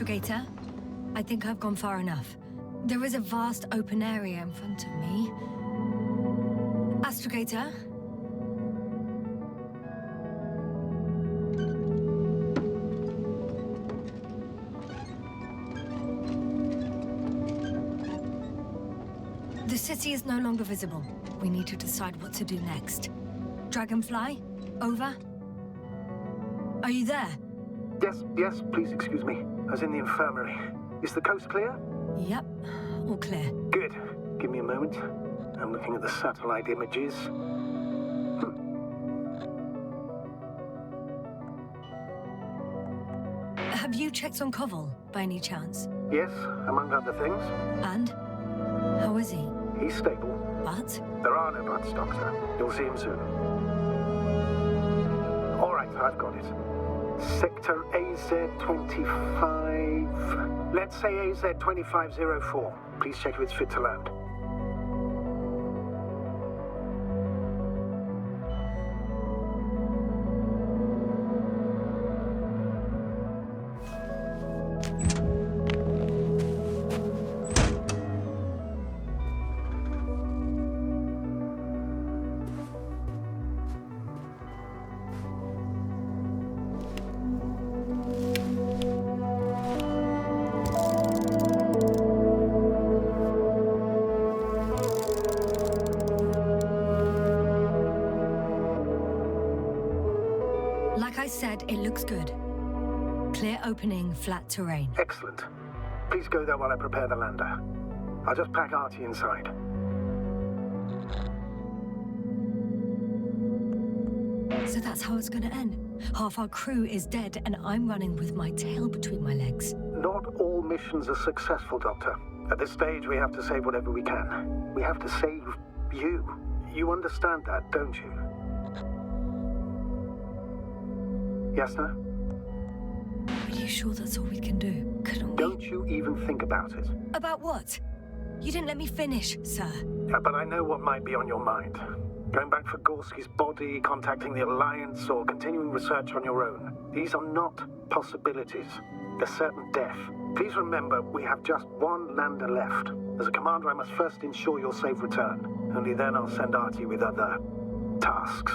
Astrogator, I think I've gone far enough. There is a vast open area in front of me. Astrogator? The city is no longer visible. We need to decide what to do next. Dragonfly, over? Are you there? Yes, please excuse me. I was in the infirmary. Is the coast clear? Yep, all clear. Good. Give me a moment. I'm looking at the satellite images. Have you checked on Koval, by any chance? Yes, among other things. And? How is he? He's stable. But? There are no buts, Doctor. You'll see him soon. All right, I've got it. Sector AZ-25... Let's say AZ-2504. Please check if it's fit to land. Like I said, it looks good. Clear opening, flat terrain. Excellent. Please go there while I prepare the lander. I'll just pack Artie inside. So that's how it's gonna end. Half our crew is dead and I'm running with my tail between my legs. Not all missions are successful, Doctor. At this stage, we have to save whatever we can. We have to save you. You understand that, don't you? Yes, sir? Are you sure that's all we can do? Couldn't we? Don't you even think about it. About what? You didn't let me finish, sir. But I know what might be on your mind. Going back for Gorski's body, contacting the Alliance, or continuing research on your own. These are not possibilities. They're certain death. Please remember, we have just one lander left. As a commander, I must first ensure your safe return. Only then I'll send Artie with other tasks.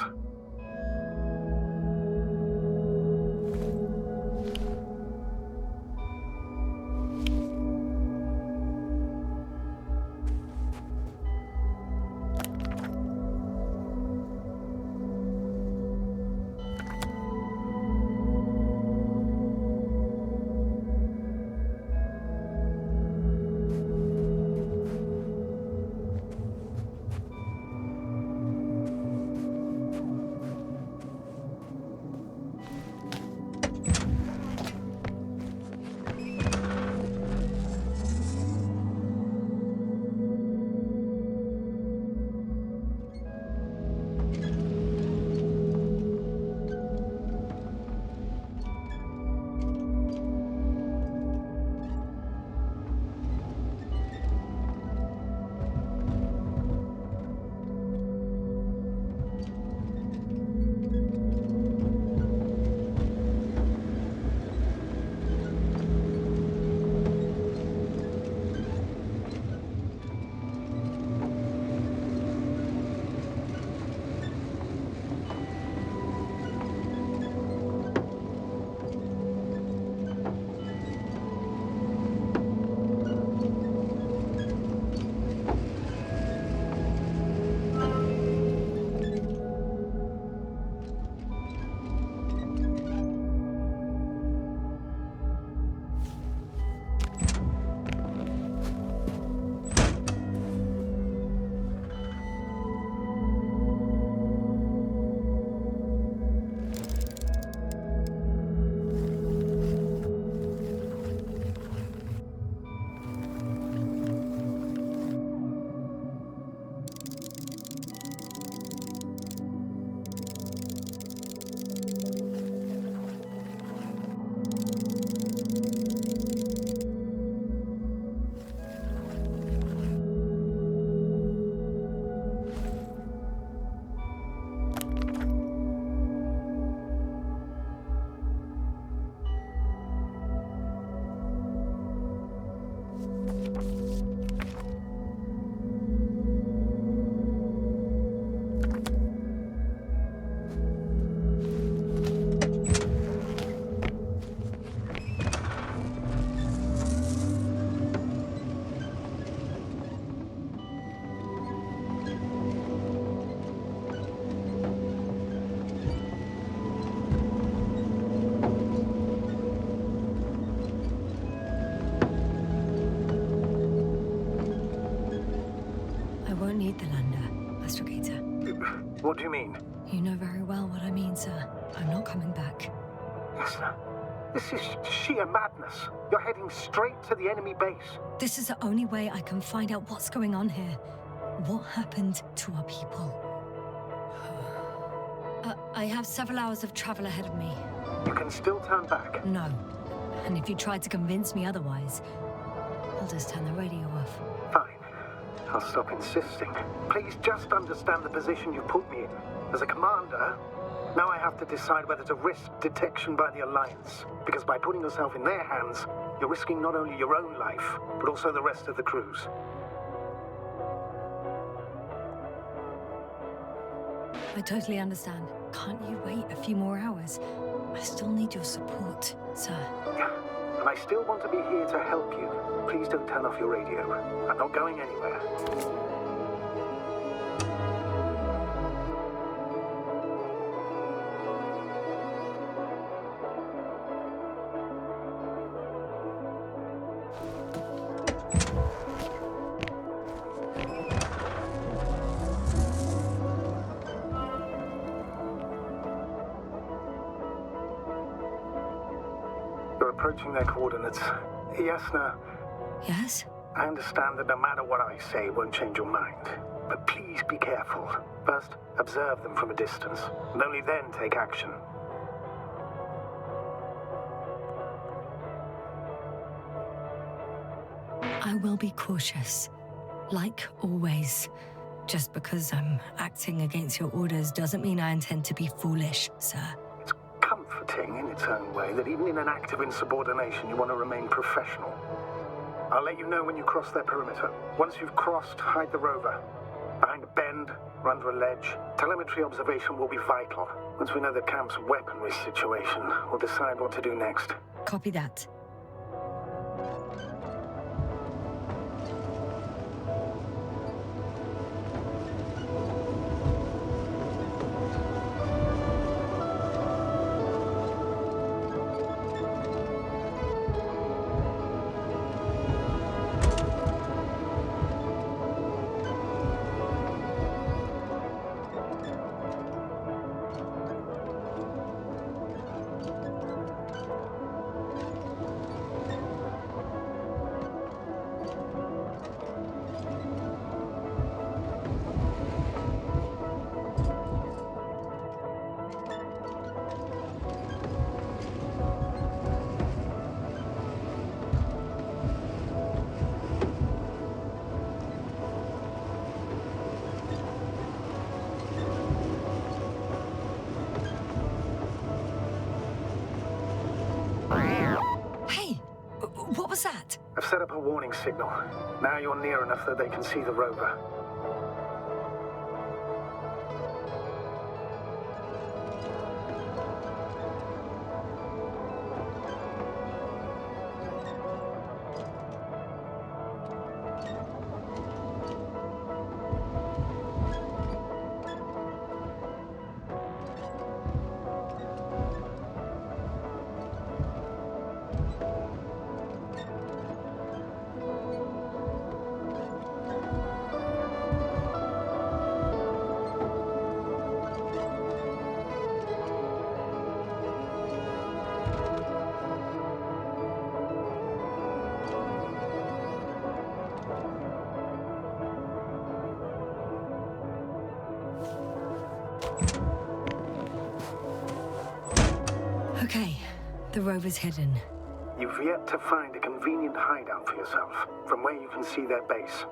What do you mean? You know very well what I mean, sir. I'm not coming back. Listen, this is sheer madness. You're heading straight to the enemy base. This is the only way I can find out what's going on here. What happened to our people? I have several hours of travel ahead of me. You can still turn back. No. And if you try to convince me otherwise, I'll just turn the radio off. Fine. I'll stop insisting. Please just understand the position you've put me in. As a commander, now I have to decide whether to risk detection by the Alliance. Because by putting yourself in their hands, you're risking not only your own life, but also the rest of the crew's. I totally understand. Can't you wait a few more hours? I still need your support, sir. Yeah, and I still want to be here to help you. Please don't turn off your radio. I'm not going anywhere. Approaching their coordinates. Yes, no. Yes? I understand that no matter what I say, it won't change your mind. But please be careful. First, observe them from a distance, and only then take action. I will be cautious. Like always. Just because I'm acting against your orders doesn't mean I intend to be foolish, sir. Comforting in its own way that even in an act of insubordination you want to remain professional. I'll let you know when you cross their perimeter. Once you've crossed, hide the rover. Behind a bend, or under a ledge. Telemetry observation will be vital. Once we know the camp's weaponry situation, we'll decide what to do next. Copy that. What was that? I've set up a warning signal. Now you're near enough that they can see the rover. Okay, the rover's hidden. You've yet to find a convenient hideout for yourself, from where you can see their base.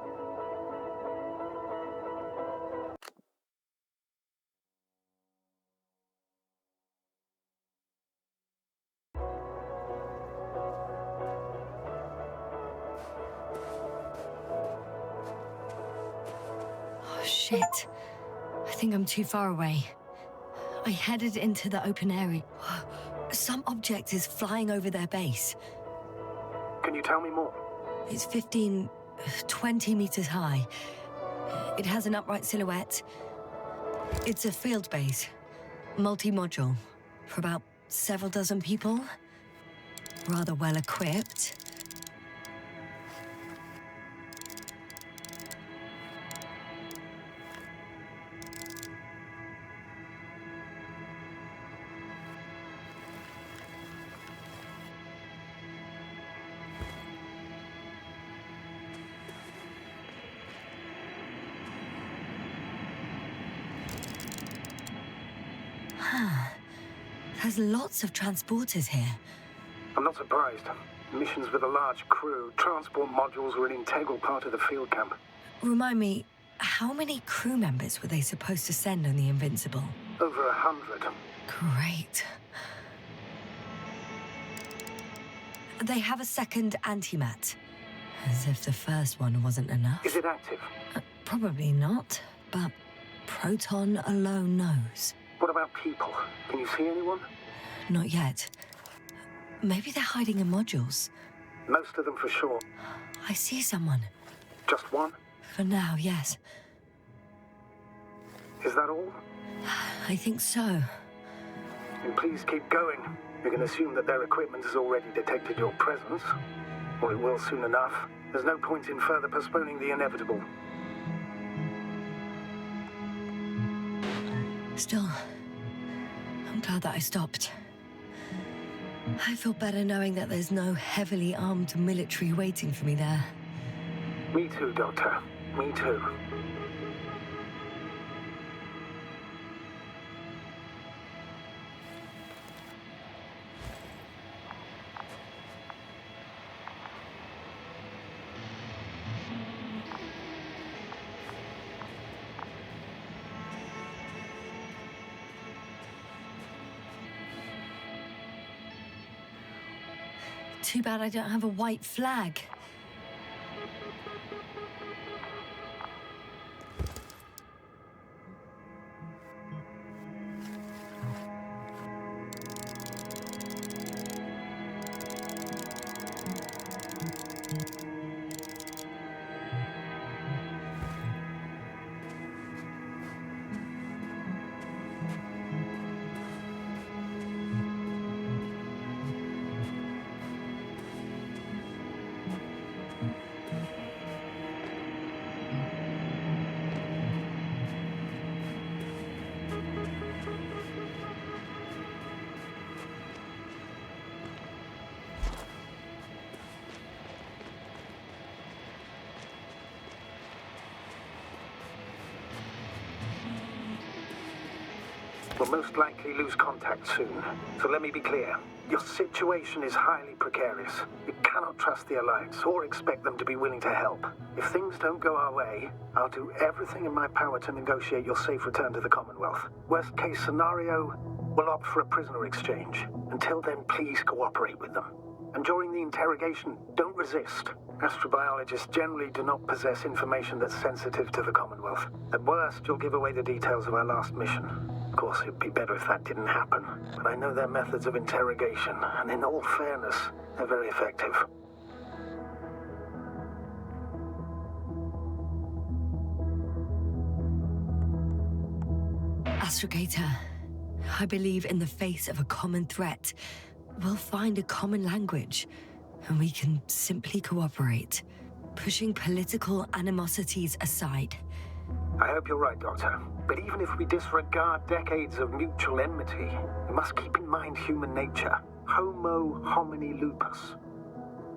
Oh, shit. I think I'm too far away. I headed into the open area. Some object is flying over their base. Can you tell me more? It's 15, 20 meters high. It has an upright silhouette. It's a field base, multi-module, for about several dozen people. Rather well equipped. There's lots of transporters here. I'm not surprised. Missions with a large crew, transport modules were an integral part of the field camp. Remind me, how many crew members were they supposed to send on the Invincible? Over 100. Great. They have a second antimat. As if the first one wasn't enough. Is it active? Probably not, but Proton alone knows. What about people? Can you see anyone? Not yet. Maybe they're hiding in modules. Most of them for sure. I see someone. Just one? For now, yes. Is that all? I think so. Then please keep going. You can assume that their equipment has already detected your presence. Or it will soon enough. There's no point in further postponing the inevitable. Still, I'm glad that I stopped. I feel better knowing that there's no heavily armed military waiting for me there. Me too, Doctor. Me too. Too bad I don't have a white flag. We'll most likely lose contact soon. So let me be clear. Your situation is highly precarious. You cannot trust the Alliance or expect them to be willing to help. If things don't go our way, I'll do everything in my power to negotiate your safe return to the Commonwealth. Worst case scenario, we'll opt for a prisoner exchange. Until then, please cooperate with them. And during the interrogation, don't resist. Astrobiologists generally do not possess information that's sensitive to the Commonwealth. At worst, you'll give away the details of our last mission. Of course, it'd be better if that didn't happen. But I know their methods of interrogation, and in all fairness, they're very effective. Astrogator, I believe in the face of a common threat, we'll find a common language, and we can simply cooperate, pushing political animosities aside. I hope you're right, Doctor. But even if we disregard decades of mutual enmity, we must keep in mind human nature. Homo homini lupus.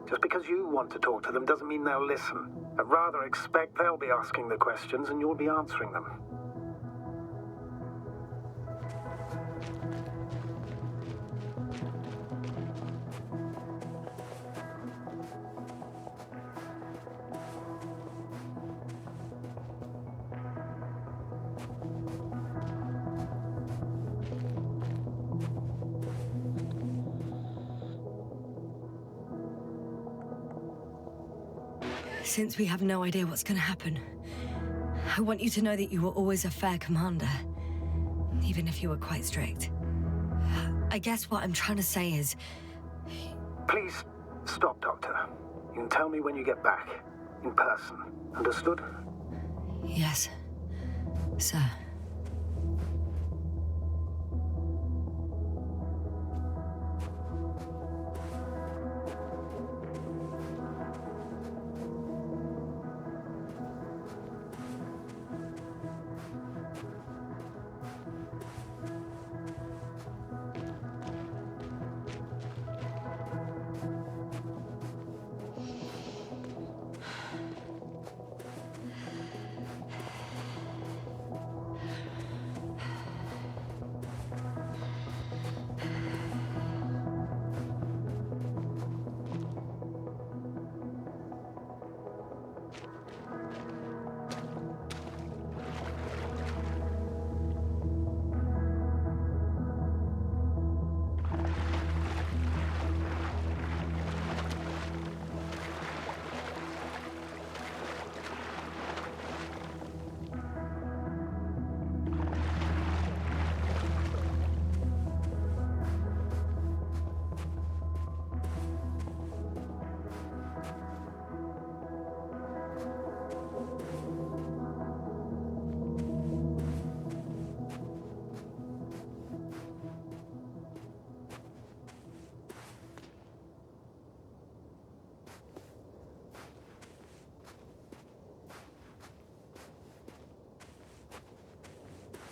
Just because you want to talk to them doesn't mean they'll listen. I'd rather expect they'll be asking the questions and you'll be answering them. Since we have no idea what's going to happen, I want you to know that you were always a fair commander, even if you were quite strict. I guess what I'm trying to say is... Please, stop, Doctor. You can tell me when you get back. In person. Understood? Yes, sir.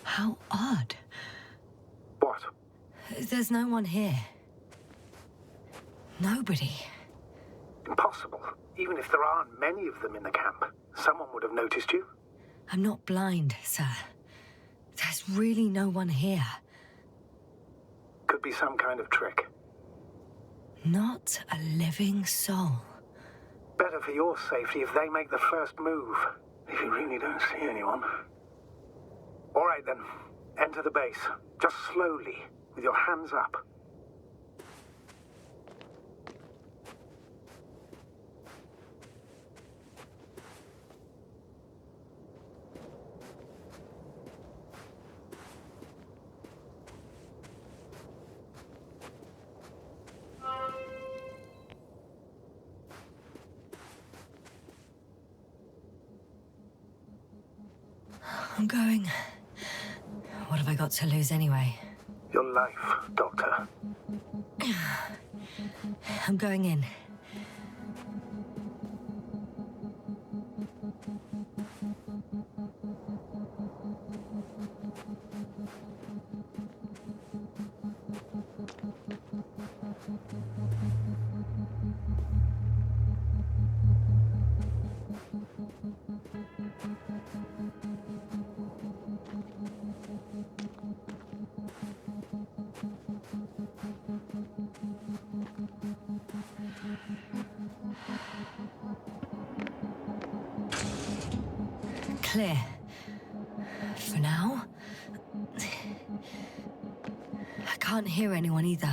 How odd. What? There's no one here. Nobody. Impossible. Even if there aren't many of them in the camp, someone would have noticed you. I'm not blind, sir. There's really no one here. Could be some kind of trick. Not a living soul. Better for your safety if they make the first move. If you really don't see anyone. All right then. Enter the base. Just slowly, with your hands up. I'm going. What have I got to lose anyway? Your life, Doctor. I'm going in. Clear. For now. I can't hear anyone either.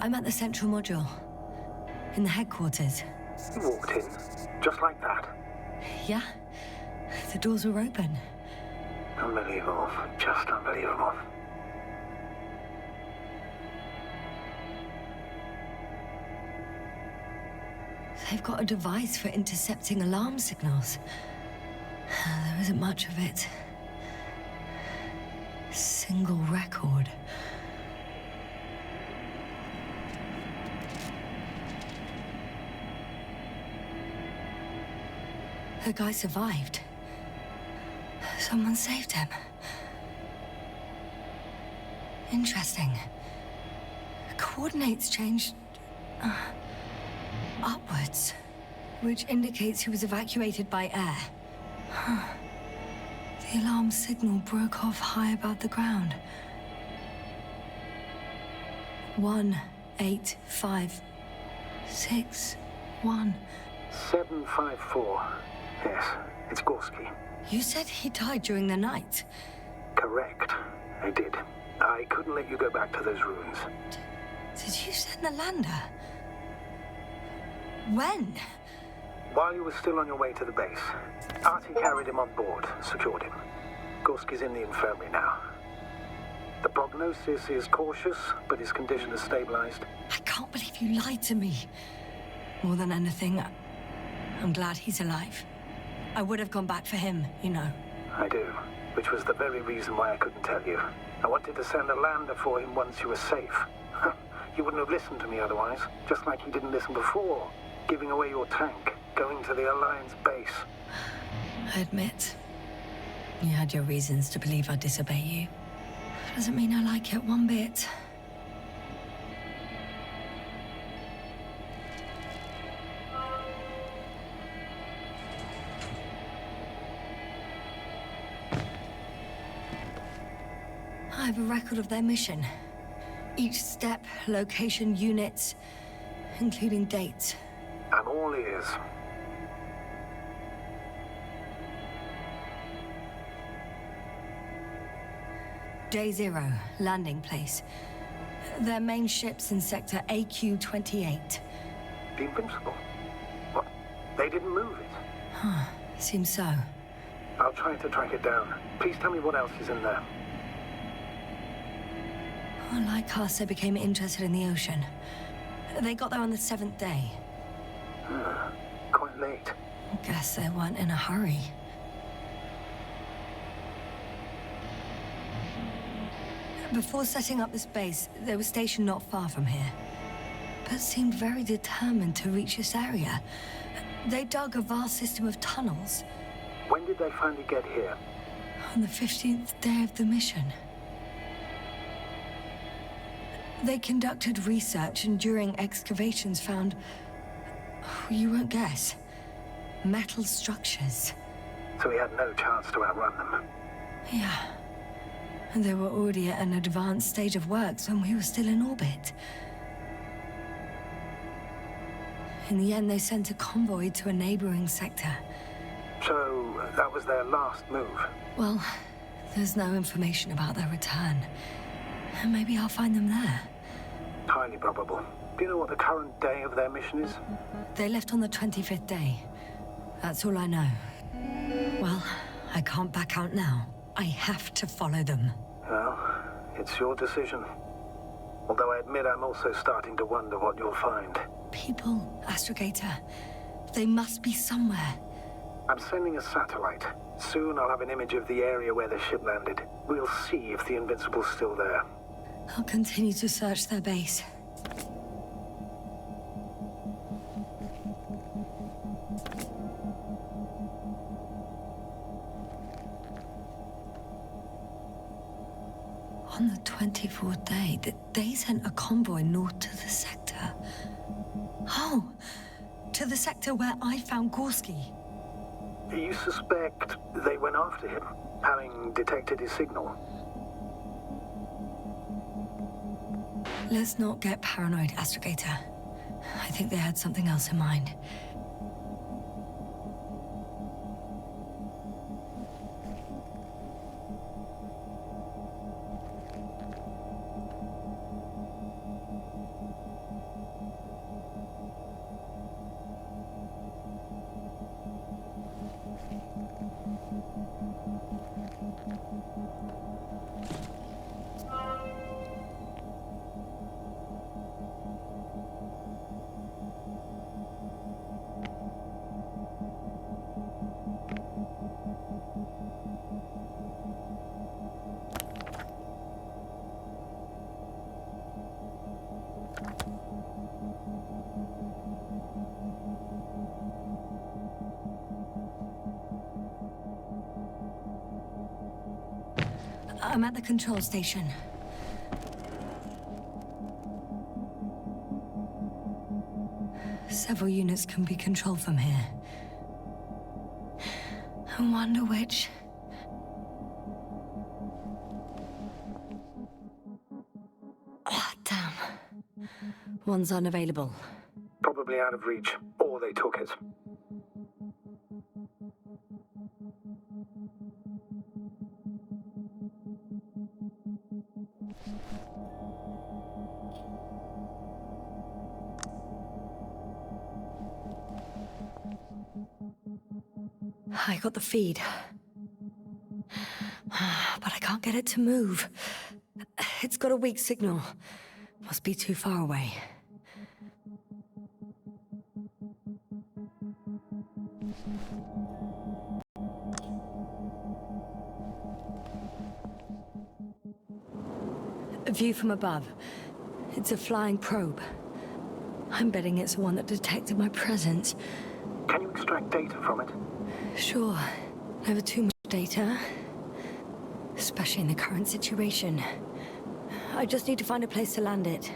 I'm at the central module. In the headquarters. You walked in, just like that. Yeah? The doors were open. Unbelievable. Just unbelievable. They've got a device for intercepting alarm signals. There isn't much of it. Single record. The guy survived. Someone saved him. Interesting. Coordinates changed upwards, which indicates he was evacuated by air. The alarm signal broke off high above the ground. 18561. 754. Yes, it's Gorski. You said he died during the night. Correct. I did. I couldn't let you go back to those ruins. Did you send the lander? When? While you were still on your way to the base, Artie carried him on board, secured him. Gorski's in the infirmary now. The prognosis is cautious, but his condition has stabilized. I can't believe you lied to me. More than anything, I'm glad he's alive. I would have gone back for him, you know. I do, which was the very reason why I couldn't tell you. I wanted to send a lander for him once you were safe. You wouldn't have listened to me otherwise, just like you didn't listen before, giving away your tank, going to the Alliance base. I admit, you had your reasons to believe I'd disobey you. Doesn't mean I like it one bit. I have a record of their mission. Each step, location, units, including dates. I'm all ears. Day 0, landing place. Their main ship's in sector AQ-28. The Invincible? What? They didn't move it? Huh, seems so. I'll try to track it down. Please tell me what else is in there. Well, like us, they became interested in the ocean. They got there on the 7th day. Quite late. Guess they weren't in a hurry. Before setting up this base, they were stationed not far from here, but seemed very determined to reach this area. They dug a vast system of tunnels. When did they finally get here? On the 15th day of the mission. They conducted research and during excavations found, you won't guess, metal structures. So we had no chance to outrun them. Yeah. And they were already at an advanced stage of works when we were still in orbit. In the end, they sent a convoy to a neighboring sector. So that was their last move? Well, there's no information about their return. Maybe I'll find them there. Highly probable. Do you know what the current day of their mission is? They left on the 25th day. That's all I know. Well, I can't back out now. I have to follow them. Well, it's your decision. Although I admit I'm also starting to wonder what you'll find. People, Astrogator. They must be somewhere. I'm sending a satellite. Soon I'll have an image of the area where the ship landed. We'll see if the Invincible's still there. I'll continue to search their base. On the 24th day, they sent a convoy north to the sector. Oh, to the sector where I found Gorski. You suspect they went after him, having detected his signal? Let's not get paranoid, Astrogator. I think they had something else in mind. I'm at the control station. Several units can be controlled from here. I wonder which... Oh, damn. One's unavailable. Probably out of reach, or they took it. I got the feed. But I can't get it to move. It's got a weak signal. Must be too far away. A view from above. It's a flying probe. I'm betting it's the one that detected my presence. Can you extract data from it? Sure. Never too much data. Especially in the current situation. I just need to find a place to land it.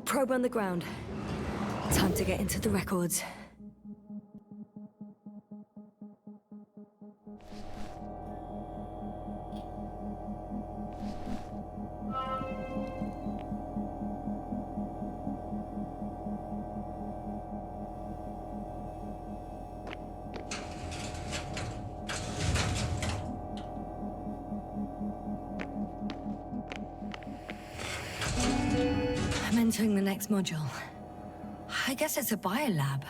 Probe on the ground. Time to get into the records. I'm entering the next module. I guess it's a biolab.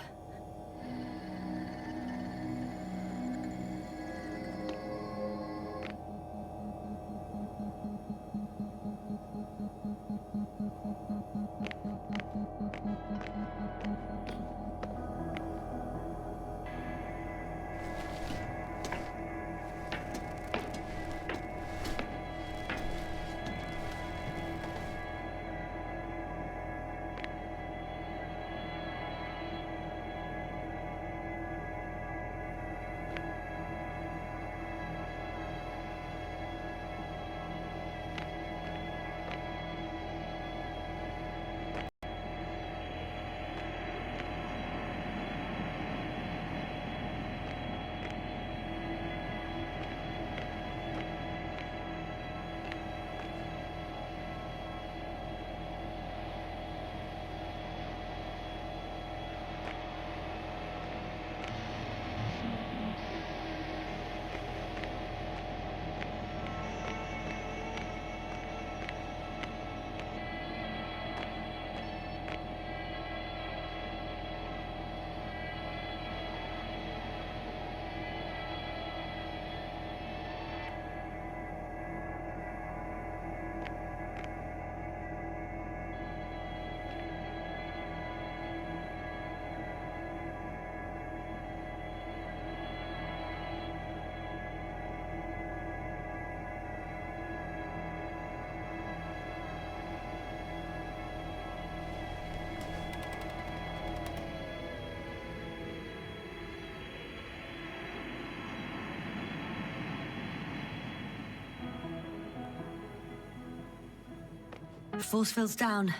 Force field's down.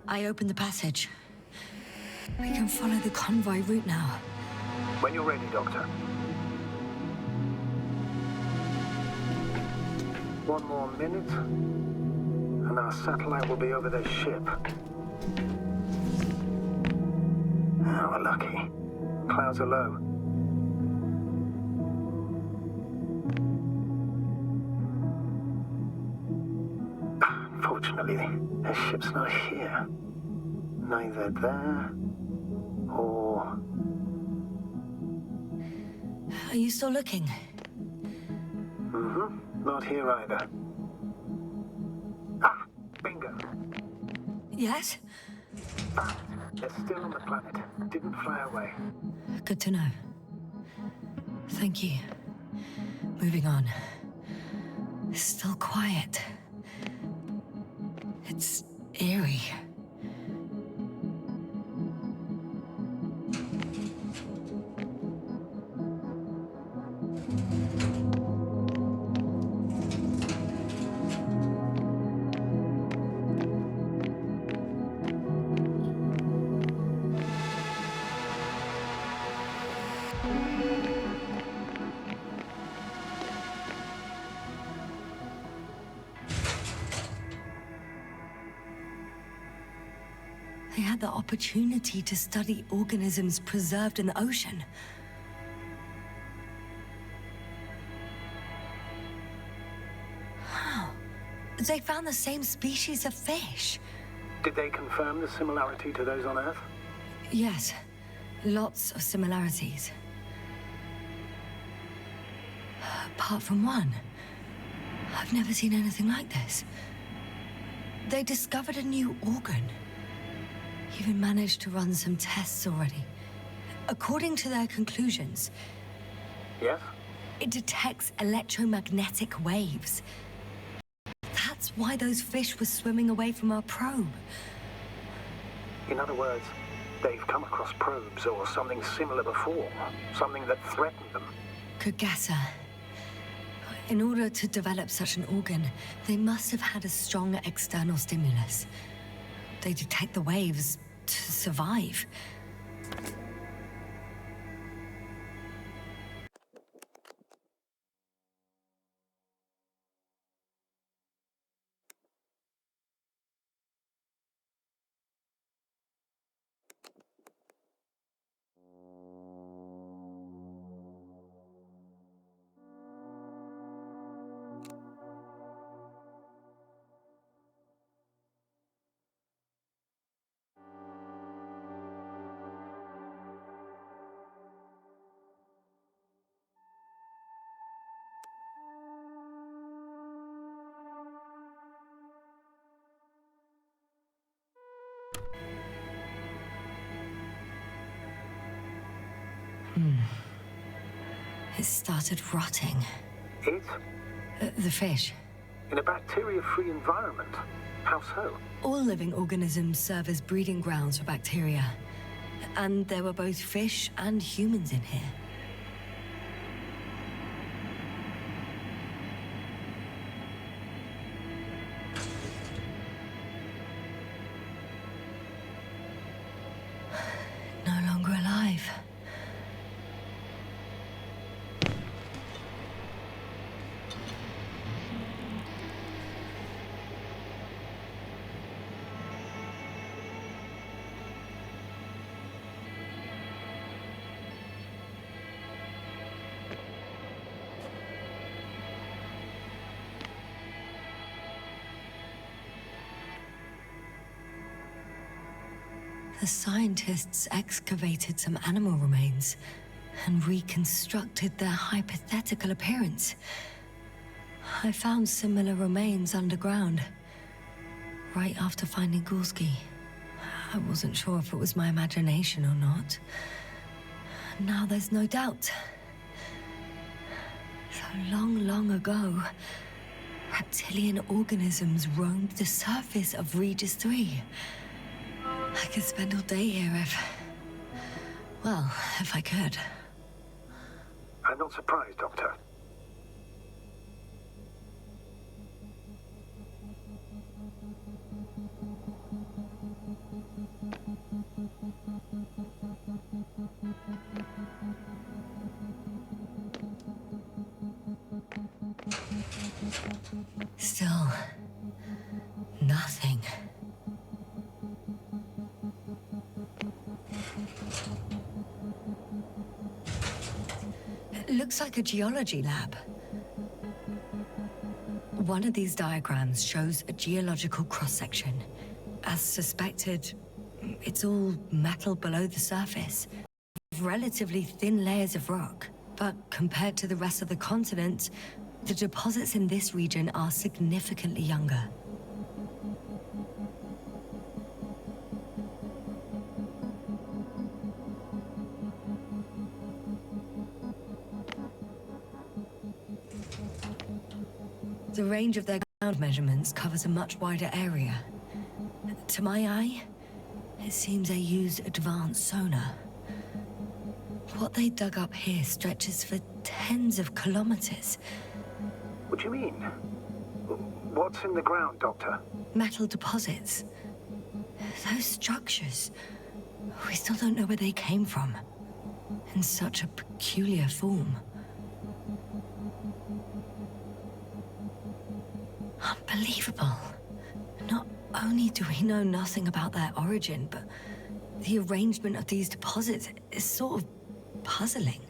I open the passage. We can follow the convoy route now. When you're ready, Doctor. One more minute, and our satellite will be over their ship. Oh, we're lucky. Clouds are low. Unfortunately, their ship's not here. Neither there, Are you still looking? Mm-hmm. Not here either. Ah, bingo. Yes? Found it. They're still on the planet. Didn't fly away. Good to know. Thank you. Moving on. Still quiet. It's eerie. They had the opportunity to study organisms preserved in the ocean. How? They found the same species of fish. Did they confirm the similarity to those on Earth? Yes, lots of similarities. Apart from one. I've never seen anything like this. They discovered a new organ. Even managed to run some tests already. According to their conclusions... Yes? It detects electromagnetic waves. That's why those fish were swimming away from our probe. In other words, they've come across probes or something similar before. Something that threatened them. Could guess her. In order to develop such an organ, they must have had a strong external stimulus. They detect the waves to survive. It started rotting. It? The fish. In a bacteria-free environment? How so? All living organisms serve as breeding grounds for bacteria. And there were both fish and humans in here. No longer alive. The scientists excavated some animal remains and reconstructed their hypothetical appearance. I found similar remains underground, right after finding Gorski. I wasn't sure if it was my imagination or not. Now there's no doubt. So long ago, reptilian organisms roamed the surface of Regis 3. I could spend all day here if I could. I'm not surprised, Doctor. Still, nothing. It looks like a geology lab. One of these diagrams shows a geological cross-section. As suspected, it's all metal below the surface. Relatively thin layers of rock. But compared to the rest of the continent, the deposits in this region are significantly younger. The range of their ground measurements covers a much wider area. To my eye, it seems they used advanced sonar. What they dug up here stretches for tens of kilometers. What do you mean? What's in the ground, Doctor? Metal deposits. Those structures. We still don't know where they came from. In such a peculiar form. Unbelievable. Not only do we know nothing about their origin, but the arrangement of these deposits is sort of puzzling.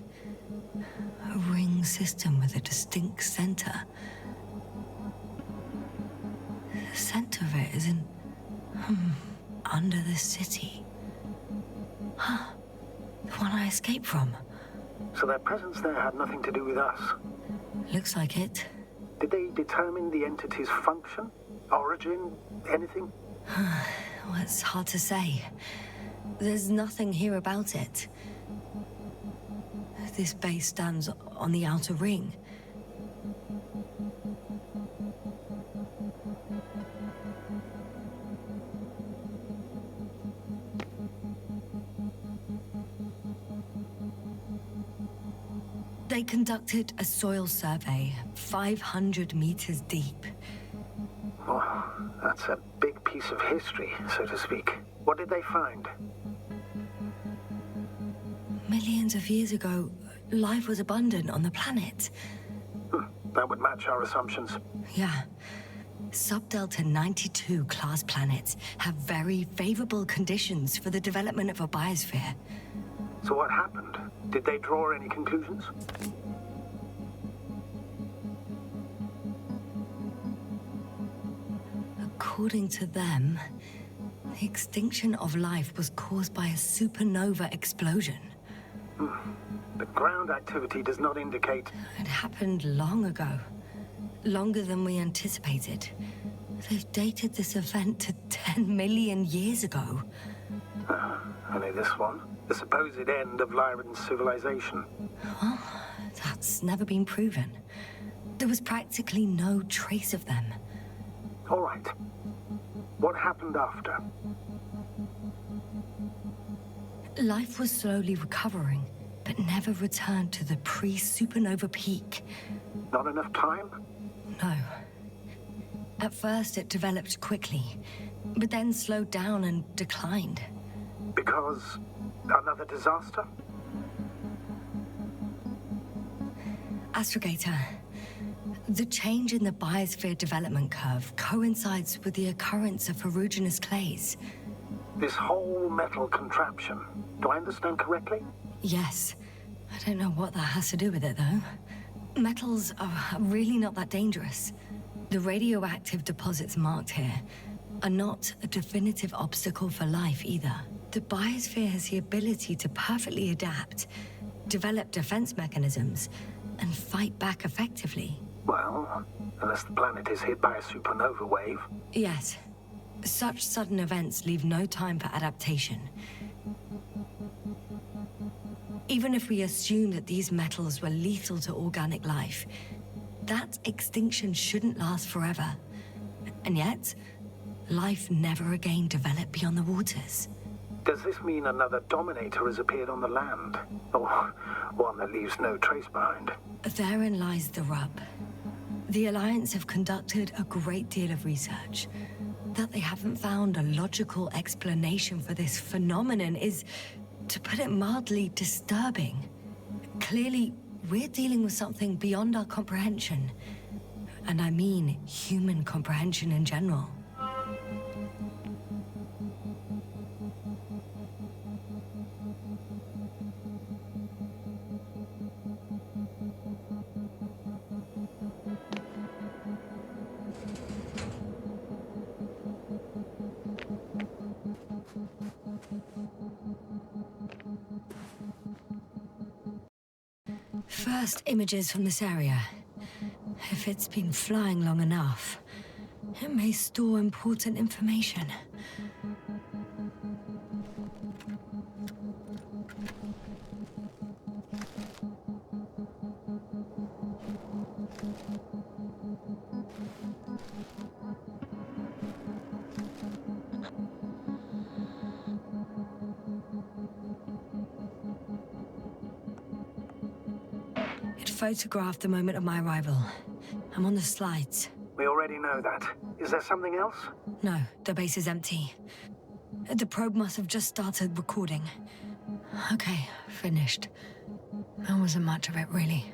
A ring system with a distinct center. The center of it is in... under the city. Huh. The one I escaped from. So their presence there had nothing to do with us? Looks like it. Did they determine the entity's function? Origin? Anything? Well, it's hard to say. There's nothing here about it. This base stands on the outer ring. They conducted a soil survey 500 meters deep. Oh, that's a big piece of history, so to speak. What did they find? Millions of years ago, life was abundant on the planet. That would match our assumptions. Yeah. Subdelta 92 class planets have very favorable conditions for the development of a biosphere. So what happened? Did they draw any conclusions? According to them, the extinction of life was caused by a supernova explosion. The ground activity does not indicate... It happened long ago. Longer than we anticipated. They've dated this event to 10 million years ago. Only this one? The supposed end of Lyran's civilization. Well, that's never been proven. There was practically no trace of them. All right. What happened after? Life was slowly recovering, but never returned to the pre-supernova peak. Not enough time? No. At first, it developed quickly, but then slowed down and declined. Because another disaster? Astrogator, the change in the biosphere development curve coincides with the occurrence of ferruginous clays. This whole metal contraption, do I understand correctly? Yes. I don't know what that has to do with it, though. Metals are really not that dangerous. The radioactive deposits marked here are not a definitive obstacle for life either. The biosphere has the ability to perfectly adapt, develop defense mechanisms, and fight back effectively. Well, unless the planet is hit by a supernova wave. Yes. Such sudden events leave no time for adaptation. Even if we assume that these metals were lethal to organic life, that extinction shouldn't last forever. And yet, life never again developed beyond the waters. Does this mean another dominator has appeared on the land? Or one that leaves no trace behind? Therein lies the rub. The Alliance have conducted a great deal of research. That they haven't found a logical explanation for this phenomenon is, to put it mildly, disturbing. Clearly, we're dealing with something beyond our comprehension. And I mean human comprehension in general. First images from this area. If it's been flying long enough, it may store important information. It photographed the moment of my arrival. I'm on the slides. We already know that. Is there something else? No, the base is empty. The probe must have just started recording. Okay, finished. There wasn't much of it, really.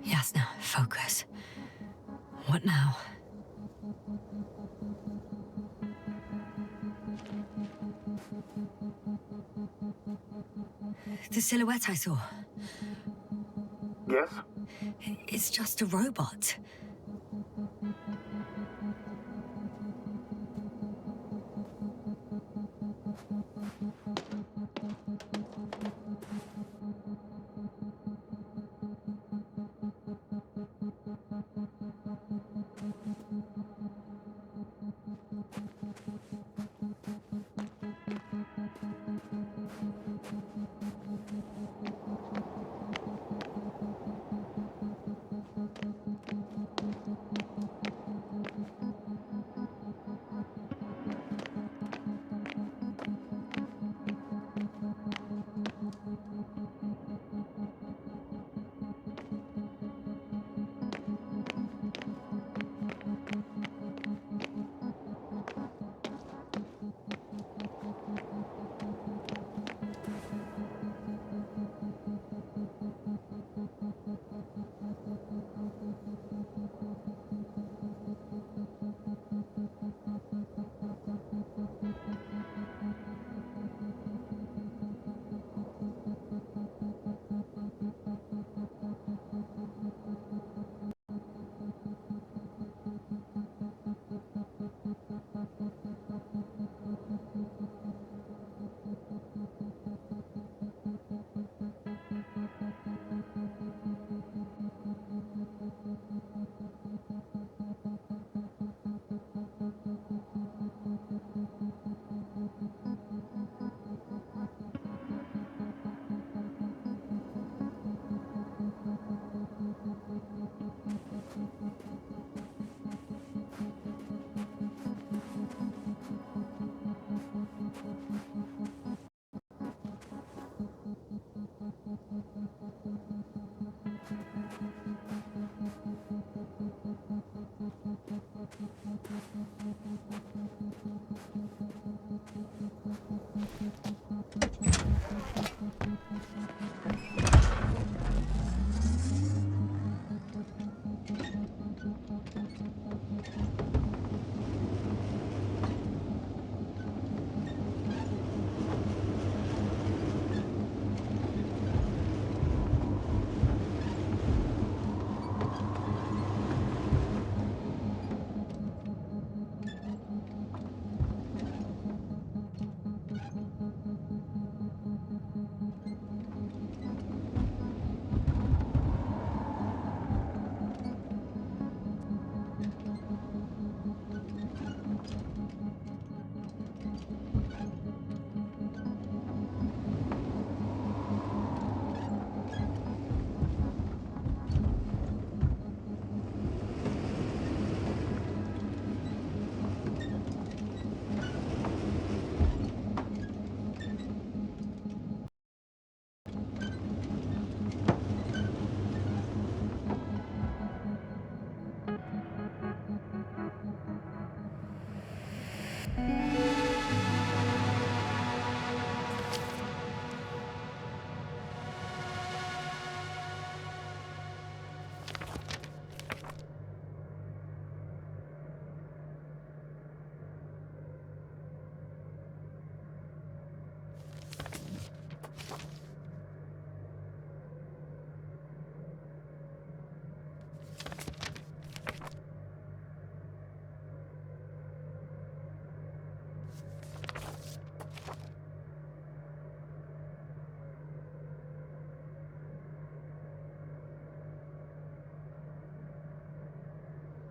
Jasna, focus. What now? The silhouette I saw. Yes? It's just a robot.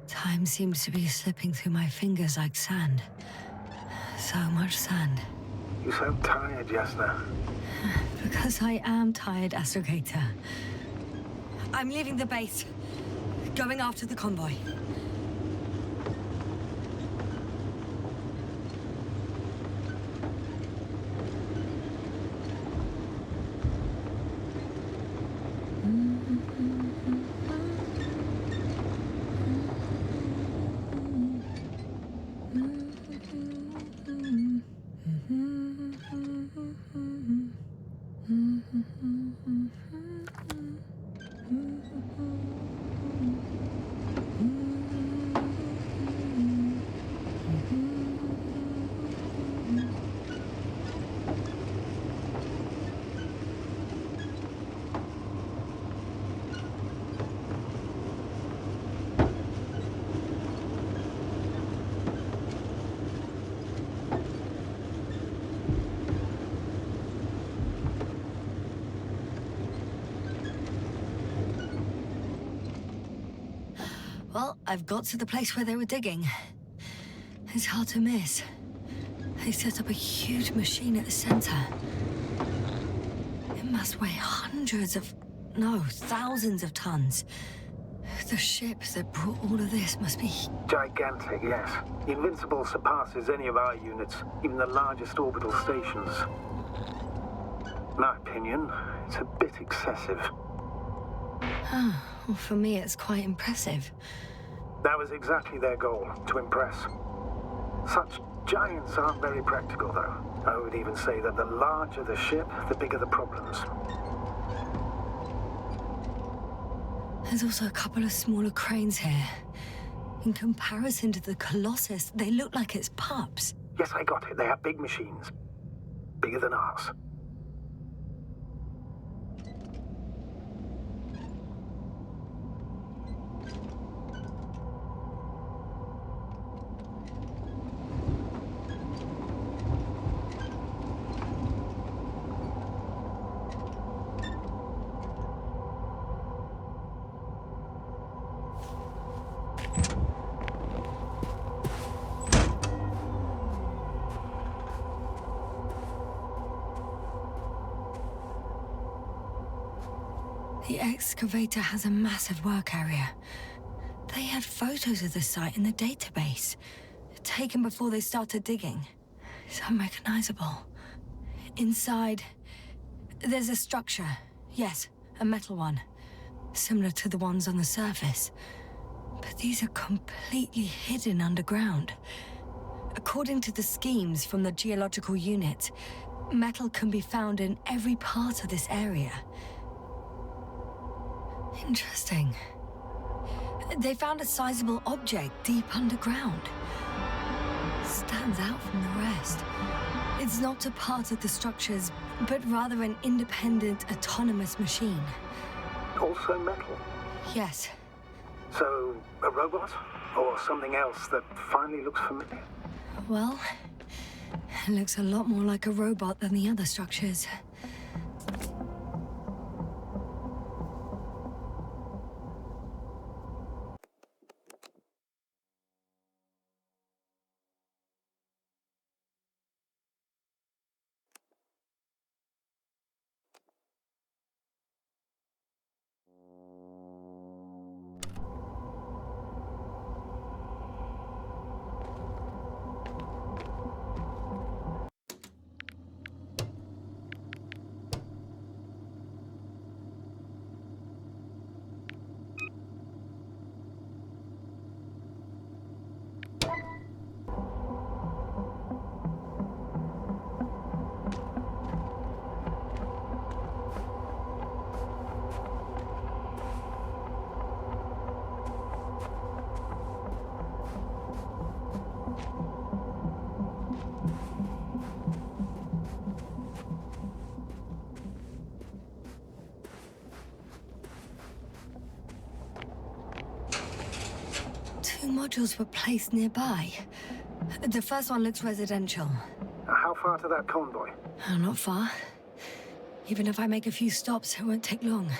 Time seems to be slipping through my fingers like sand. So much sand. You sound tired, Jasna. Because I am tired, Astrogator. I'm leaving the base. Going after the convoy. Well, I've got to the place where they were digging. It's hard to miss. They set up a huge machine at the center. It must weigh thousands of tons. The ship that brought all of this must be... Gigantic, yes. Invincible surpasses any of our units, even the largest orbital stations. In my opinion, it's a bit excessive. Well, for me, it's quite impressive. That was exactly their goal, to impress. Such giants aren't very practical, though. I would even say that the larger the ship, the bigger the problems. There's also a couple of smaller cranes here. In comparison to the Colossus, they look like it's pups. Yes, I got it. They are big machines. Bigger than ours. The excavator has a massive work area. They had photos of the site in the database, taken before they started digging. It's unrecognizable. Inside, there's a structure. Yes, a metal one, similar to the ones on the surface. But these are completely hidden underground. According to the schemes from the geological unit, metal can be found in every part of this area. Interesting. They found a sizable object deep underground. Stands out from the rest. It's not a part of the structures, but rather an independent, autonomous machine. Also metal? Yes. So, a robot? Or something else that finally looks familiar? Well, it looks a lot more like a robot than the other structures. Two modules were placed nearby. The first one looks residential. How far to that convoy? Oh, not far. Even if I make a few stops, it won't take long.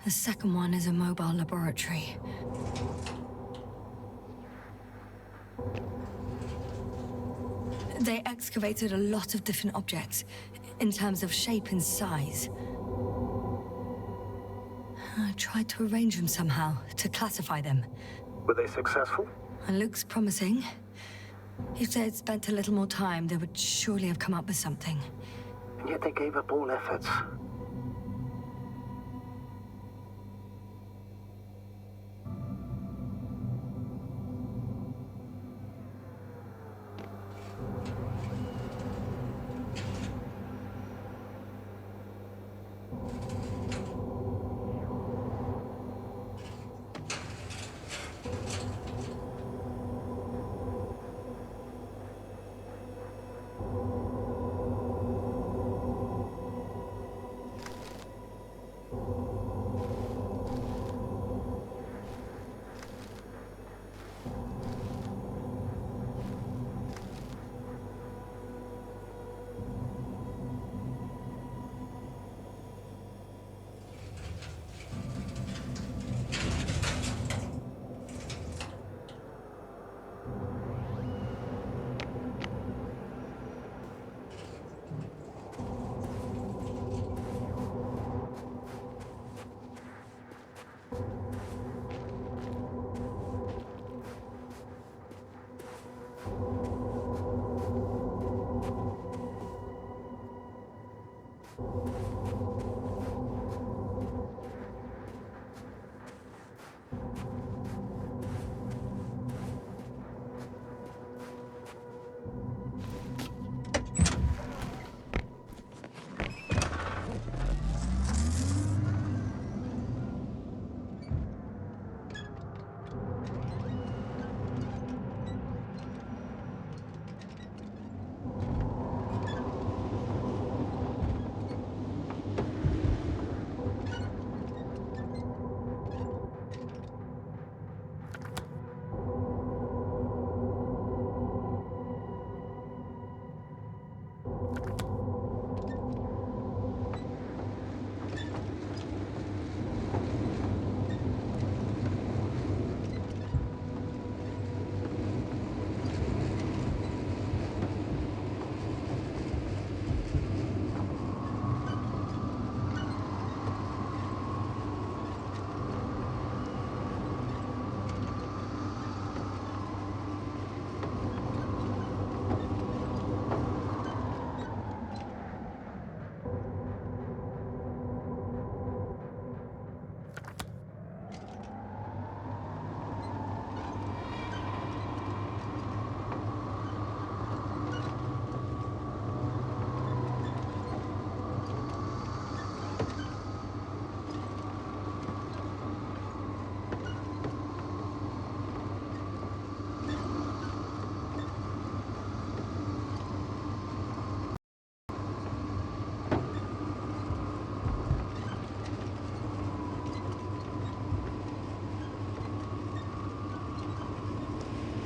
The second one is a mobile laboratory. They excavated a lot of different objects in terms of shape and size. I tried to arrange them somehow, to classify them. Were they successful? It looks promising. If they had spent a little more time, they would surely have come up with something. And yet they gave up all efforts.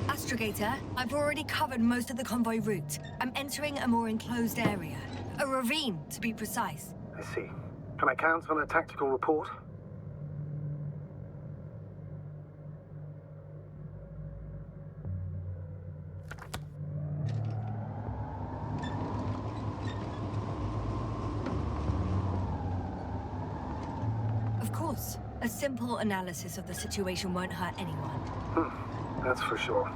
Astrogator, I've already covered most of the convoy route. I'm entering a more enclosed area. A ravine, to be precise. I see. Can I count on a tactical report? Of course. A simple analysis of the situation won't hurt anyone. That's for sure.